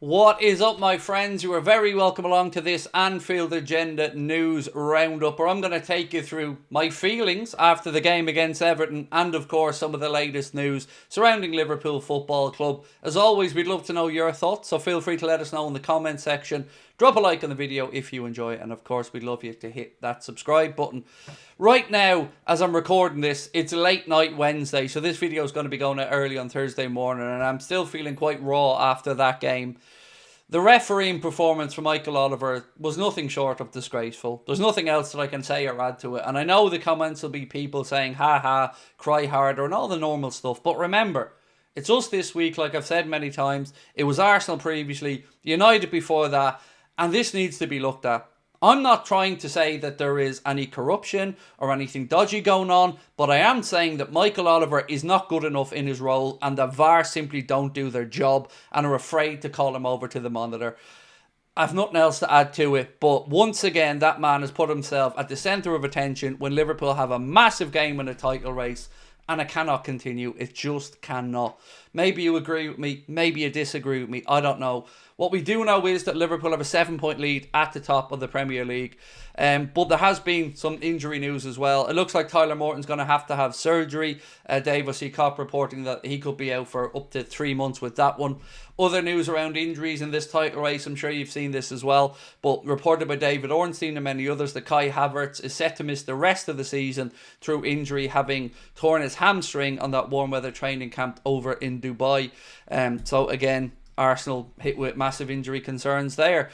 What is up, my friends? You are very welcome along to this Anfield Agenda news roundup, where I'm going to take you through my feelings after the game against Everton and, of course, some of the latest news surrounding Liverpool Football Club. As always, we'd love to know your thoughts, so feel free to let us know in the comment section. Drop a like on the video if you enjoy it, and of course, we'd love you to hit that subscribe button. Right now, as I'm recording this, it's late night Wednesday, so this video is going to be going out early on Thursday morning, and I'm still feeling quite raw after that game. The refereeing performance from Michael Oliver was nothing short of disgraceful. There's nothing else that I can say or add to it. And I know the comments will be people saying, ha ha, cry harder and all the normal stuff. But remember, it's us this week, like I've said many times. It was Arsenal previously, United before that. And this needs to be looked at. I'm not trying to say that there is any corruption or anything dodgy going on, but I am saying that Michael Oliver is not good enough in his role and the VAR simply don't do their job and are afraid to call him over to the monitor. I've nothing else to add to it, but once again, that man has put himself at the centre of attention when Liverpool have a massive game in a title race, and it cannot continue. It just cannot. Maybe you agree with me, maybe you disagree with me, I don't know. What we do know is that Liverpool have a 7-point lead at the top of the Premier League. But there has been some injury news as well. It looks like Tyler Morton's going to have surgery. Dave O'Seacop reporting that he could be out for up to 3 months with that one. Other news around injuries in this title race, I'm sure you've seen this as well, but reported by David Ornstein and many others that Kai Havertz is set to miss the rest of the season through injury, having torn his hamstring on that warm weather training camp over in Dubai. So again, Arsenal hit with massive injury concerns there.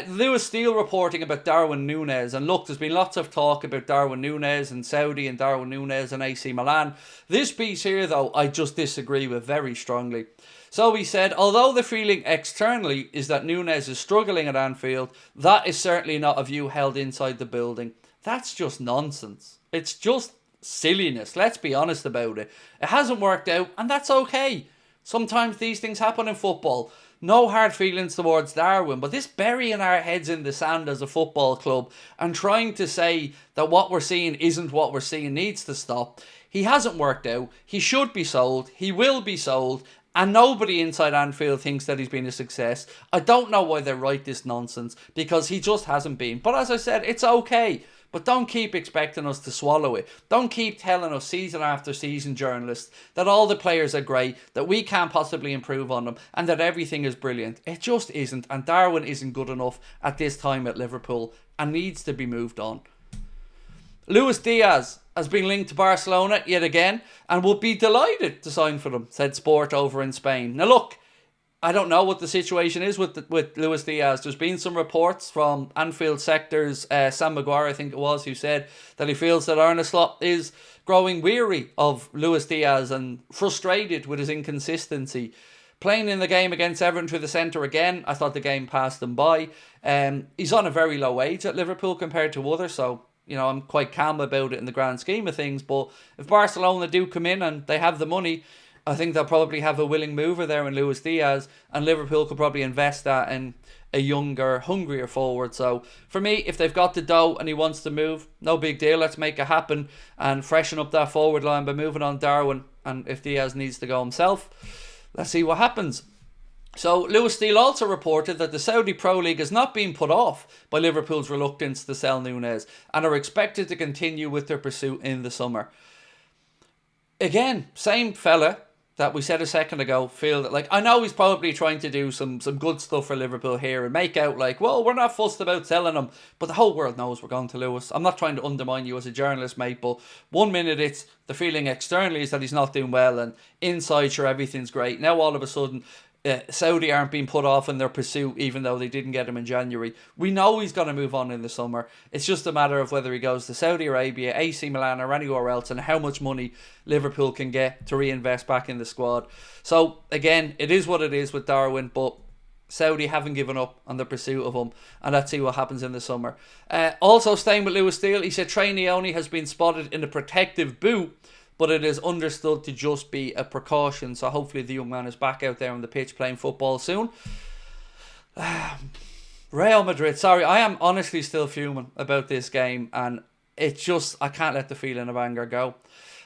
Lewis Steele reporting about Darwin Núñez. And look, there's been lots of talk about Darwin Núñez and Saudi and Darwin Núñez and AC Milan. This piece here, though, I just disagree with very strongly. So he said, although the feeling externally is that Núñez is struggling at Anfield, that is certainly not a view held inside the building. That's just nonsense. It's just silliness. Let's be honest about it. It hasn't worked out, and that's okay. Sometimes these things happen in football. No hard feelings towards Darwin, but this burying our heads in the sand as a football club and trying to say that what we're seeing isn't what we're seeing needs to stop. He hasn't worked out. He should be sold. He will be sold. And nobody inside Anfield thinks that he's been a success. I don't know why they write this nonsense, because he just hasn't been. But as I said, it's okay. But don't keep expecting us to swallow it. Don't keep telling us season after season, journalists, that all the players are great, that we can't possibly improve on them, and that everything is brilliant. It just isn't. And Darwin isn't good enough at this time at Liverpool and needs to be moved on. Luis Diaz has been linked to Barcelona yet again and would be delighted to sign for them, said Sport over in Spain. Now look, I don't know what the situation is with Luis Diaz. There's been some reports from Anfield sectors, Sam Maguire I think it was, who said that he feels that Arne Slot is growing weary of Luis Diaz and frustrated with his inconsistency. Playing in the game against Everton through the centre again, I thought the game passed him by. He's on a very low age at Liverpool compared to others, so you know, I'm quite calm about it in the grand scheme of things. But if Barcelona do come in and they have the money, I think they'll probably have a willing mover there in Luis Diaz, and Liverpool could probably invest that in a younger, hungrier forward. So for me, if they've got the dough and he wants to move, no big deal. Let's make it happen and freshen up that forward line by moving on Darwin. And if Diaz needs to go himself, let's see what happens. So Lewis Steele also reported that the Saudi Pro League has not been put off by Liverpool's reluctance to sell Núñez and are expected to continue with their pursuit in the summer. Again, same fella that we said a second ago, feel that, like, I know he's probably trying to do some good stuff for Liverpool here and make out like, well, we're not fussed about selling him, but the whole world knows we're going to Lewis. I'm not trying to undermine you as a journalist, mate, but 1 minute it's the feeling externally is that he's not doing well, and inside, sure, everything's great. Now all of a sudden, Saudi aren't being put off in their pursuit, even though they didn't get him in January. We know he's going to move on in the summer. It's just a matter of whether he goes to Saudi Arabia, AC Milan or anywhere else, and how much money Liverpool can get to reinvest back in the squad. So again, it is what it is with Darwin, but Saudi haven't given up on the pursuit of him, and let's see what happens in the summer. Also staying with Lewis Steele, he said Trey Neone has been spotted in a protective boot, but it is understood to just be a precaution. So hopefully the young man is back out there on the pitch playing football soon. Real Madrid, sorry, I am honestly still fuming about this game, and it's just, I can't let the feeling of anger go.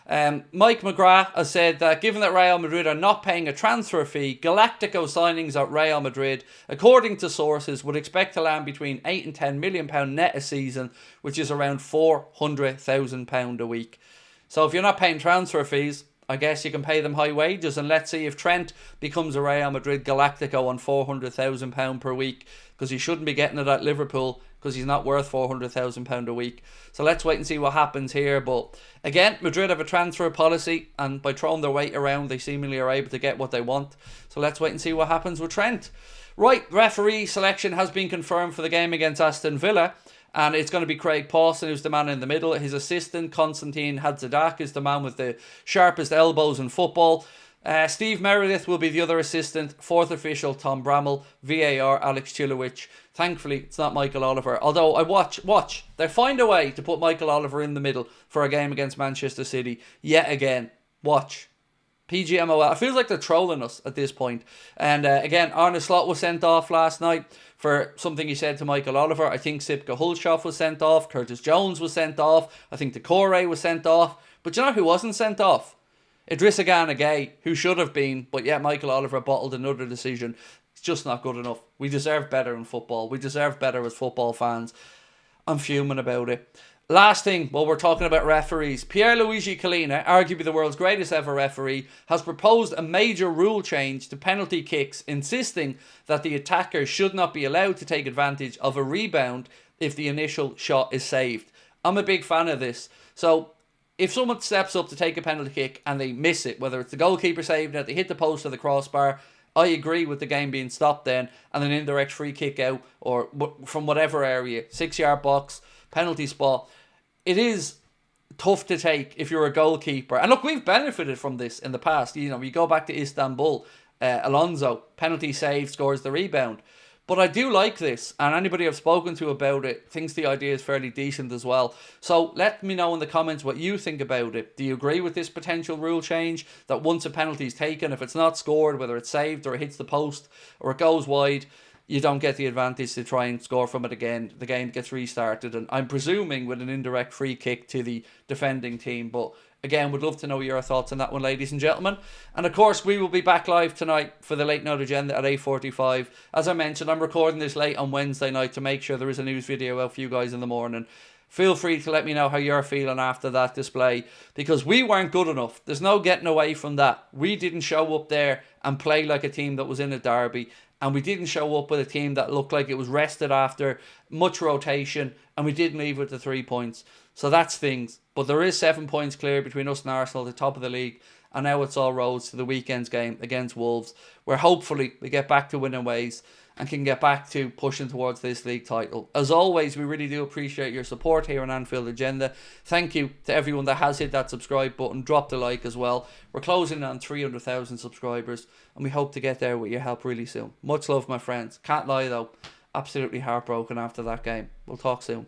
Mike McGrath has said that given that Real Madrid are not paying a transfer fee, Galactico signings at Real Madrid, according to sources, would expect to land between £8 and £10 million net a season, which is around £400,000 a week. So if you're not paying transfer fees, I guess you can pay them high wages, and let's see if Trent becomes a Real Madrid Galactico on £400,000 per week, because he shouldn't be getting it at Liverpool, because he's not worth £400,000 a week. So let's wait and see what happens here. But again, Madrid have a transfer policy, and by throwing their weight around, they seemingly are able to get what they want. So let's wait and see what happens with Trent. Right, referee selection has been confirmed for the game against Aston Villa. And it's going to be Craig Houlden, who's the man in the middle. His assistant, Konstantin Hadzadak, is the man with the sharpest elbows in football. Steve Meredith will be the other assistant. Fourth official, Tom Bramall. VAR, Alex Chilowich. Thankfully, it's not Michael Oliver. Although, I watch. They find a way to put Michael Oliver in the middle for a game against Manchester City. Yet again. Watch. PGMOL. It feels like they're trolling us at this point. And again, Arne Slot was sent off last night for something he said to Michael Oliver. I think Sipka Hulshoff was sent off. Curtis Jones was sent off. I think Decore was sent off. But you know who wasn't sent off? Idrissa Gana Gueye, who should have been. But yet Michael Oliver bottled another decision. It's just not good enough. We deserve better in football. We deserve better as football fans. I'm fuming about it. Last thing, while we're talking about referees, Pierluigi Collina, arguably the world's greatest ever referee, has proposed a major rule change to penalty kicks, insisting that the attacker should not be allowed to take advantage of a rebound if the initial shot is saved. I'm a big fan of this. So, if someone steps up to take a penalty kick and they miss it, whether it's the goalkeeper saving it, they hit the post or the crossbar, I agree with the game being stopped then and an indirect free kick out or from whatever area, 6-yard box, penalty spot. It is tough to take if you're a goalkeeper. And look, we've benefited from this in the past. You know, you go back to Istanbul, Alonso, penalty save, scores the rebound. But I do like this, and anybody I've spoken to about it thinks the idea is fairly decent as well. So let me know in the comments what you think about it. Do you agree with this potential rule change that once a penalty is taken, if it's not scored, whether it's saved or it hits the post or it goes wide, you don't get the advantage to try and score from it again. The game gets restarted, and I'm presuming with an indirect free kick to the defending team. But again, would love to know your thoughts on that one, ladies and gentlemen. And of course, we will be back live tonight for the Late Night Agenda at 8:45. As I mentioned, I'm recording this late on Wednesday night to make sure there is a news video out for you guys in the morning. Feel free to let me know how you're feeling after that display, because we weren't good enough. There's no getting away from that. We didn't show up there and play like a team that was in a derby. And we didn't show up with a team that looked like it was rested after much rotation. And we didn't leave with the 3 points. So that's things. But there is 7 points clear between us and Arsenal at the top of the league. And now it's all roads to the weekend's game against Wolves, where hopefully we get back to winning ways and can get back to pushing towards this league title. As always, we really do appreciate your support here on Anfield Agenda. Thank you to everyone that has hit that subscribe button. Drop the like as well. We're closing on 300,000 subscribers, and we hope to get there with your help really soon. Much love, my friends. Can't lie though, absolutely heartbroken after that game. We'll talk soon.